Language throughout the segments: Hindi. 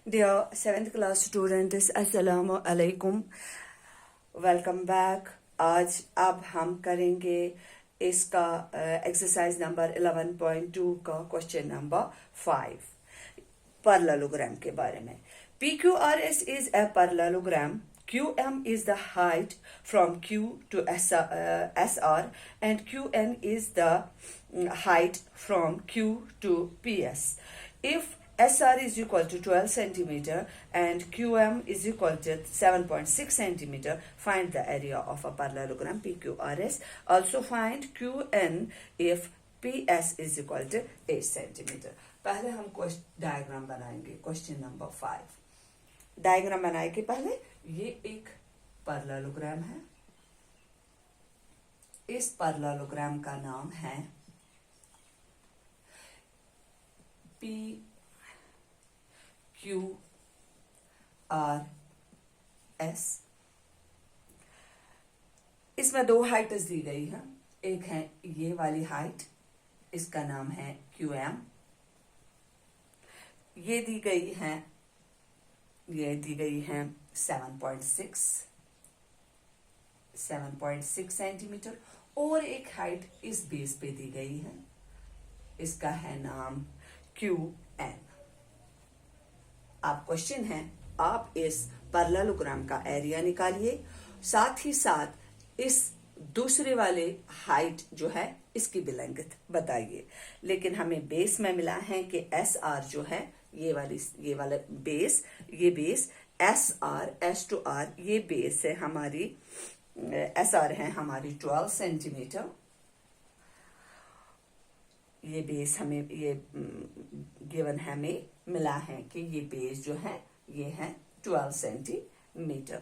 Dear 7th class students, अस्सलामु अलैकुम, वेलकम बैक। आज अब हम करेंगे इसका एक्सरसाइज नंबर 11.2 का क्वेश्चन नंबर 5 parallelogram के बारे में। PQRS is a parallelogram. QM is the height from Q to SR and QN is the height from Q to PS. If SR is equal to 12 centimeter and QM is equal to 7.6 centimeter, find the area of a parallelogram PQRS. Also find QN if PS is equal to 8 centimeter. पहले हम डायग्राम बनाएंगे। क्वेश्चन नंबर 5 डायग्राम बनाए के पहले ये एक पैरेललोग्राम है। इस पैरेललोग्राम का नाम है PQRS। इसमें दो हाइट्स दी गई हैं। एक है ये वाली हाइट, इसका नाम है QM। ये दी गई है 7.6 सेंटीमीटर और एक हाइट इस बेस पे दी गई है, इसका है नाम QN। आप क्वेश्चन है, आप इस पैरेललोग्राम का एरिया निकालिए, साथ ही साथ इस दूसरे वाले हाइट जो है इसकी भी लेंथ बताइए। लेकिन हमें बेस में मिला है कि SR जो है ये वाला बेस, ये base SR S to R, ये बेस है हमारी SR है हमारी 12 सेंटीमीटर। ये बेस हमें ये गिवन है, हमें मिला है कि ये बेस जो है ये है 12 सेंटीमीटर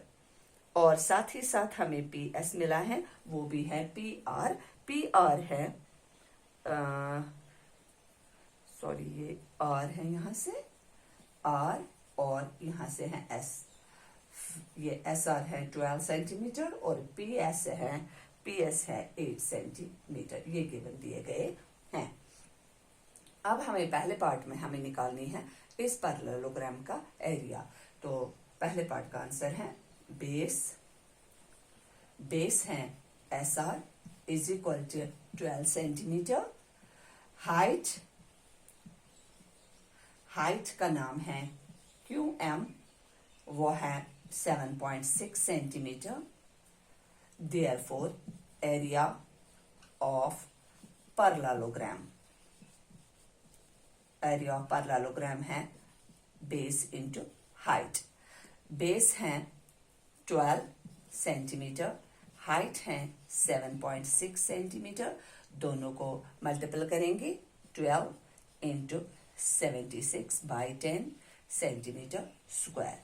और साथ ही साथ हमें PS मिला है, वो भी है PR है सॉरी ये R है, यहाँ से R और यहाँ से है S। ये SR है 12 सेंटीमीटर और PS है 8 सेंटीमीटर। ये गिवन दिए गए हैं। अब हमें पहले पार्ट में हमें निकालनी है इस पैरेललोग्राम का एरिया। तो पहले पार्ट का आंसर है बेस है SR is equal to 12 centimetre. Height का नाम है QM, वो है 7.6 centimetre. Therefore area of parallelogram है बेस इंटू हाइट। बेस है 12 सेंटीमीटर, हाइट है 7.6 सेंटीमीटर। दोनों को मल्टीपल करेंगे, 12 इंटू 76/10 सेंटीमीटर स्क्वायर।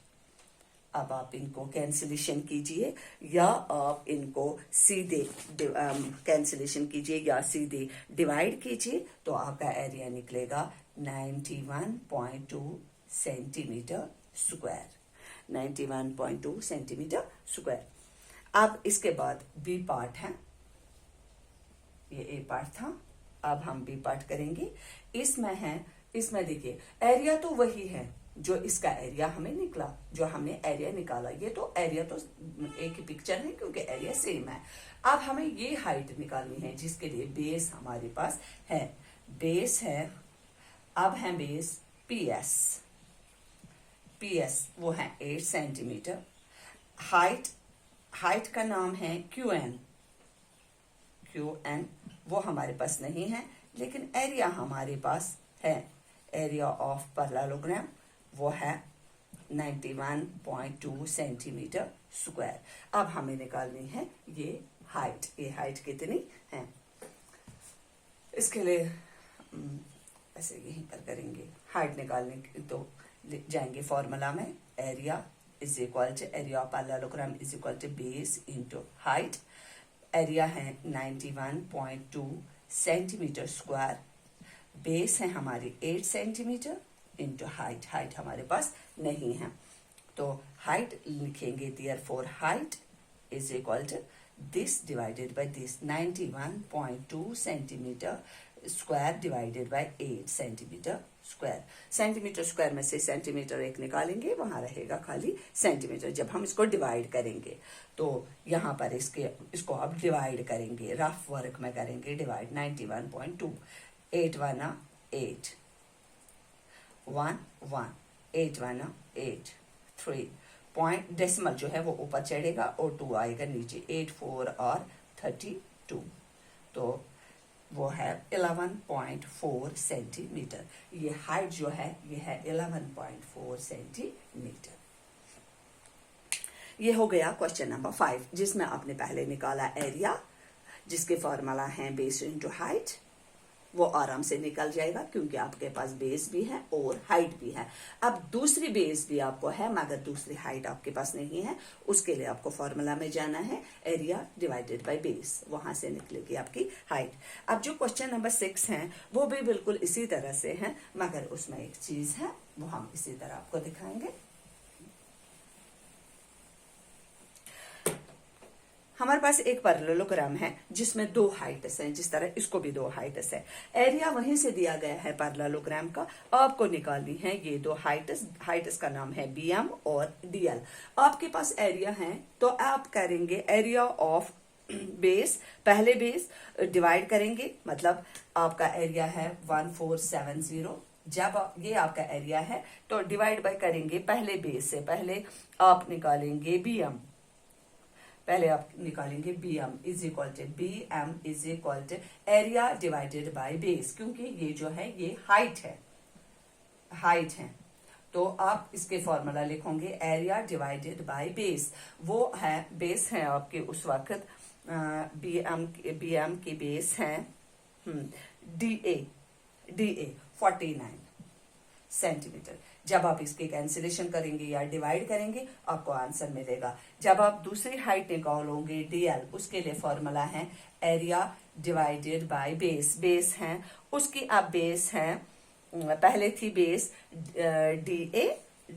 अब आप इनको कैंसिलेशन कीजिए या आप इनको सीधे कैंसिलेशन कीजिए या सीधे डिवाइड कीजिए, तो आपका एरिया निकलेगा 91.2 सेंटीमीटर स्क्वायर। 91.2 centimetre square. अब इसके बाद बी पार्ट है, ये ए पार्ट था, अब हम बी पार्ट करेंगे। इसमें देखिए एरिया तो वही है जो इसका एरिया हमें निकला, जो हमने एरिया निकाला। ये तो एरिया तो एक ही पिक्चर है क्योंकि एरिया सेम है। अब हमें ये हाइट निकालनी है जिसके लिए बेस हमारे पास है। बेस है, अब है बेस PS वो है 8 सेंटीमीटर। हाइट का नाम है QN वो हमारे पास नहीं है, लेकिन एरिया हमारे पास है। एरिया ऑफ पैरेललोग्राम वो है 91.2 सेंटीमीटर स्क्वायर। अब हमें निकालनी है ये हाइट कितनी है। इसके लिए ऐसे यहीं पर करेंगे। हाइट निकालने तो जाएंगे फॉर्मूला में, area is equal to area of parallelogram is equal to base into height. Area है 91.2 सेंटीमीटर स्क्वायर। बेस है हमारी 8 सेंटीमीटर इंटू हाइट हमारे पास नहीं है, तो हाइट लिखेंगे। Therefore height is equal to this divided by this, 91.2 centimetre square divided by 8 centimetre square. Centimetre square में से सेंटीमीटर एक निकालेंगे, वहां रहेगा खाली सेंटीमीटर। जब हम इसको डिवाइड करेंगे तो यहाँ पर इसको अब डिवाइड करेंगे, रफ वर्क में करेंगे डिवाइड। 91.2, 8 1 8, 1 1, 8 1 8, 3 पॉइंट, डेसिमल जो है वो ऊपर चढ़ेगा और 2 आएगा नीचे। 8 4 और 32, तो वो है 11.4 सेंटीमीटर। ये हाइट जो है ये है 11.4 सेंटीमीटर। ये हो गया क्वेश्चन नंबर 5, जिसमें आपने पहले निकाला एरिया, जिसके फॉर्मूला है बेस इंटू हाइट। वो आराम से निकल जाएगा क्योंकि आपके पास बेस भी है और हाइट भी है। अब दूसरी बेस भी आपको है मगर दूसरी हाइट आपके पास नहीं है, उसके लिए आपको फॉर्मूला में जाना है, एरिया डिवाइडेड बाय बेस, वहां से निकलेगी आपकी हाइट। अब जो क्वेश्चन नंबर 6 है वो भी बिल्कुल इसी तरह से है, मगर उसमें एक चीज है वो हम इसी तरह आपको दिखाएंगे। हमारे पास एक पैरेललोग्राम है जिसमें 2 हाइट्स हैं, जिस तरह इसको भी 2 हाइट्स है। एरिया वहीं से दिया गया है पैरेललोग्राम का, आपको निकालनी है ये 2 हाइट्स। हाइट्स का नाम है BM और DL। आपके पास एरिया है तो आप करेंगे एरिया ऑफ बेस, पहले बेस डिवाइड करेंगे, मतलब आपका एरिया है 1470। जब ये आपका एरिया है तो डिवाइड बाय करेंगे पहले बेस से। पहले आप निकालेंगे BM, पहले आप निकालेंगे BM is equal to area divided by base, क्योंकि ये जो है ये हाइट है। तो आप इसके फॉर्मूला लिखोगे एरिया डिवाइडेड बाय बेस। वो है बेस है आपके उस वक्त BM की बेस है DA 49 सेंटीमीटर। जब आप इसके कैंसिलेशन करेंगे या डिवाइड करेंगे आपको आंसर मिलेगा। जब आप दूसरी हाइट निकालोगे DL, उसके लिए फॉर्मूला है area divided by base. Base है उसकी, अब बेस है, पहले थी बेस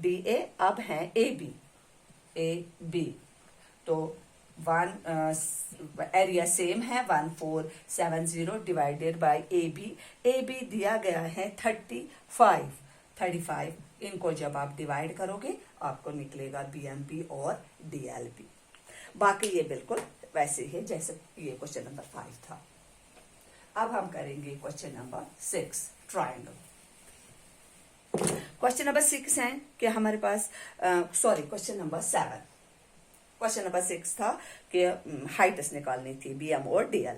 DA, अब है AB। तो एरिया सेम है 1470 डिवाइडेड बाय AB दिया गया है 35। इनको जब आप डिवाइड करोगे आपको निकलेगा BMP और DLP। बाकी ये बिल्कुल वैसे ही जैसे ये क्वेश्चन नंबर 5 था। अब हम करेंगे question number 6, triangle. Question number 6 है कि हमारे पास क्वेश्चन नंबर 7। क्वेश्चन नंबर 6 था कि हाइट्स निकालनी थी BM और DL।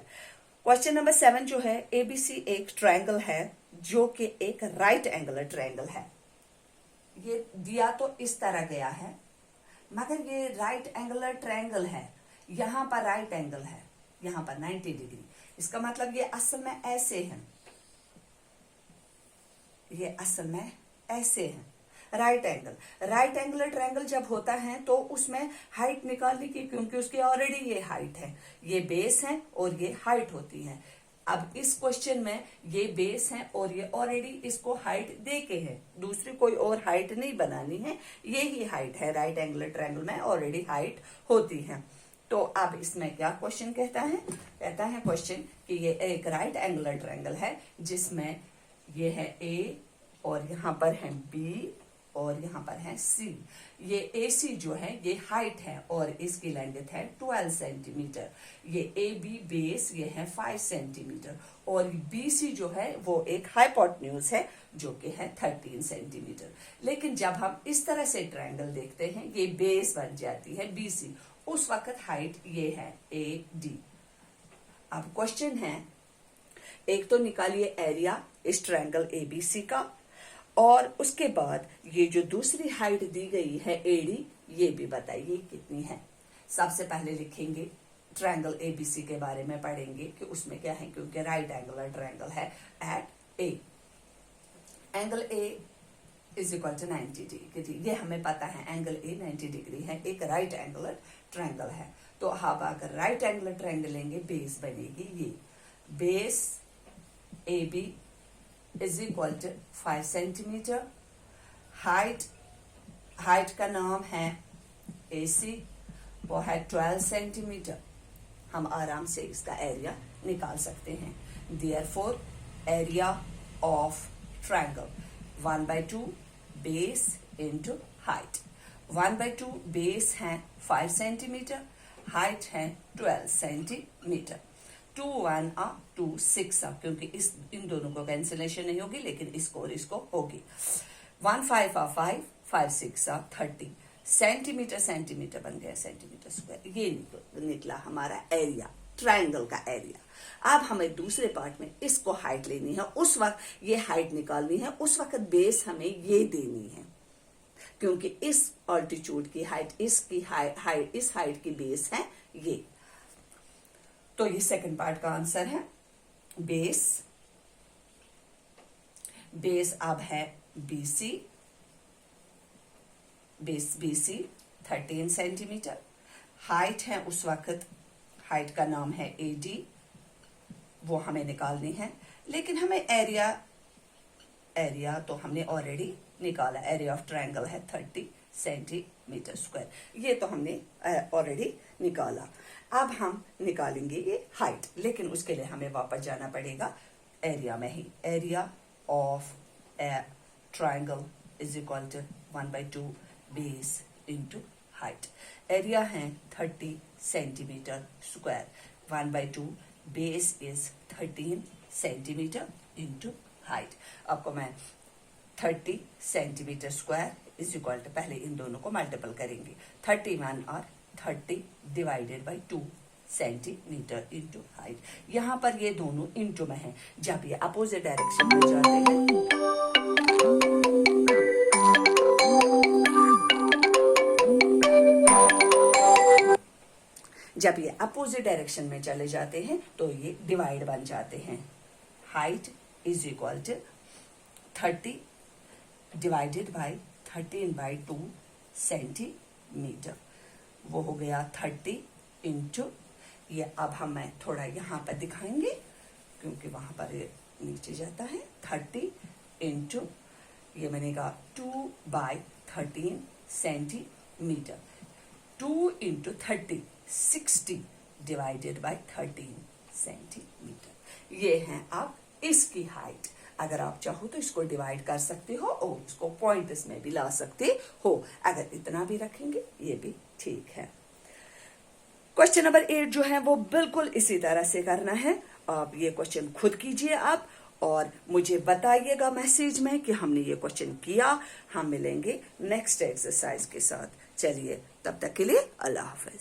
क्वेश्चन नंबर 7 जो है, ABC एक ट्रायंगल है जो कि एक राइट एंगुलर ट्रायंगल है। ये दिया तो इस तरह गया है मगर ये राइट एंगुलर ट्रायंगल है। यहां पर राइट एंगल है, यहां पर 90 डिग्री। इसका मतलब ये असल में ऐसे है, ये असल में ऐसे है राइट एंगुलर ट्रायंगल जब होता है तो उसमें हाइट निकालने की, क्योंकि उसकी ऑलरेडी ये हाइट है, ये बेस है और ये हाइट होती है। अब इस क्वेश्चन में ये बेस है और ये ऑलरेडी इसको हाइट दे के है, दूसरी कोई और हाइट नहीं बनानी है, ये ही हाइट है। राइट एंगुलर ट्रायंगल में ऑलरेडी हाइट होती है। तो अब इसमें क्या क्वेश्चन कहता है क्वेश्चन कि ये एक राइट एंगुलर ट्रायंगल है जिसमें ये है A और यहाँ पर है B और यहाँ पर है C। ये AC जो है ये हाइट है और इसकी लेंथ है 12 सेंटीमीटर। ये AB बेस ये है 5 सेंटीमीटर और BC जो है वो एक हाइपोटेन्यूज है जो कि है 13 सेंटीमीटर। लेकिन जब हम इस तरह से ट्रायंगल देखते हैं, ये बेस बन जाती है BC, उस वक्त हाइट ये है AD। अब क्वेश्चन है, एक तो निकालिए एरिया इस ट्रायंगल ABC का, और उसके बाद ये जो दूसरी हाइट दी गई है AD, ये भी बताइए कितनी है। सबसे पहले लिखेंगे ट्रायंगल ABC के बारे में पढ़ेंगे कि उसमें क्या है, क्योंकि राइट एंगुलर ट्रायंगल है at A। Angle A is equal to 90 degree. ये हमें पता है एंगल A 90 डिग्री है, एक राइट एंगुलर ट्रायंगल है। तो हम अगर राइट एंगुलर ट्रायंगल लेंगे, बेस बनेगी ये, base AB is equal to 5 centimetre. Height का नाम है AC, वो है 12 सेंटीमीटर। हम आराम से इसका एरिया निकाल सकते हैं। Therefore area of triangle. 1/2 base into height. 1/2 base है 5 सेंटीमीटर, हाइट है 12 सेंटीमीटर. 2 1 2 6 क्योंकि इन दोनों को कैंसिलेशन नहीं होगी, लेकिन इसको और इसको होगी. 1 5 5 5 6 30 सेंटीमीटर. सेंटीमीटर बन गया सेंटीमीटर स्क्वायर. ये निकला हमारा एरिया, ट्रायंगल का एरिया. अब हमें दूसरे पार्ट में इसको हाइट लेनी है. उस वक्त ये हाइट निकालनी है, उस वक्त बेस हमें ये देनी है, क्योंकि इस ऑल्टीट्यूड की हाइट, इसकी हाइट, इस हाइट की बेस है ये. तो ये सेकंड पार्ट का आंसर है. बेस अब है BC. Base BC 13 centimetre. Height है उस वक्त, हाइट का नाम है AD, वो हमें निकालनी है. लेकिन हमें एरिया तो हमने ऑलरेडी निकाला. एरिया ऑफ ट्रायंगल है 30 सेंटीमीटर स्क्वायर. ये तो हमने ऑलरेडी निकाला. अब हम निकालेंगे ये हाइट, लेकिन उसके लिए हमें वापस जाना पड़ेगा एरिया में ही. Area of a triangle is equal to 1/2 base into height. Area है 30 centimetre square. 1/2 base is 13 centimetre into height. आपको मैं 30 centimetre square is equal to, पहले इन दोनों को मल्टीपल करेंगे. 31 और 30 divided by 2 centimetre into height. यहां पर ये दोनों इंटू में है. जब ये अपोजिट डायरेक्शन में जाते हैं, जब ये अपोजिट डायरेक्शन में चले जाते हैं तो ये डिवाइड बन जाते हैं. Height is equal to 30 divided by 13/2 centimetre. वो हो गया 30 इंटू ये. अब हम मैं थोड़ा यहाँ पर दिखाएंगे क्योंकि वहां पर ये नीचे जाता है. 30 इंटू ये बनेगा 2/13 centimetre. 2 into 30 60 divided by 13 centimetre. ये है अब इसकी हाइट. अगर आप चाहो तो इसको डिवाइड कर सकते हो और इसको पॉइंट इसमें भी ला सकते हो. अगर इतना भी रखेंगे ये भी ठीक है. क्वेश्चन नंबर 8 जो है वो बिल्कुल इसी तरह से करना है. आप ये क्वेश्चन खुद कीजिए आप और मुझे बताइएगा मैसेज में कि हमने ये क्वेश्चन किया. हम मिलेंगे नेक्स्ट एक्सरसाइज के साथ. चलिए तब तक के लिए अल्लाह हाफिज.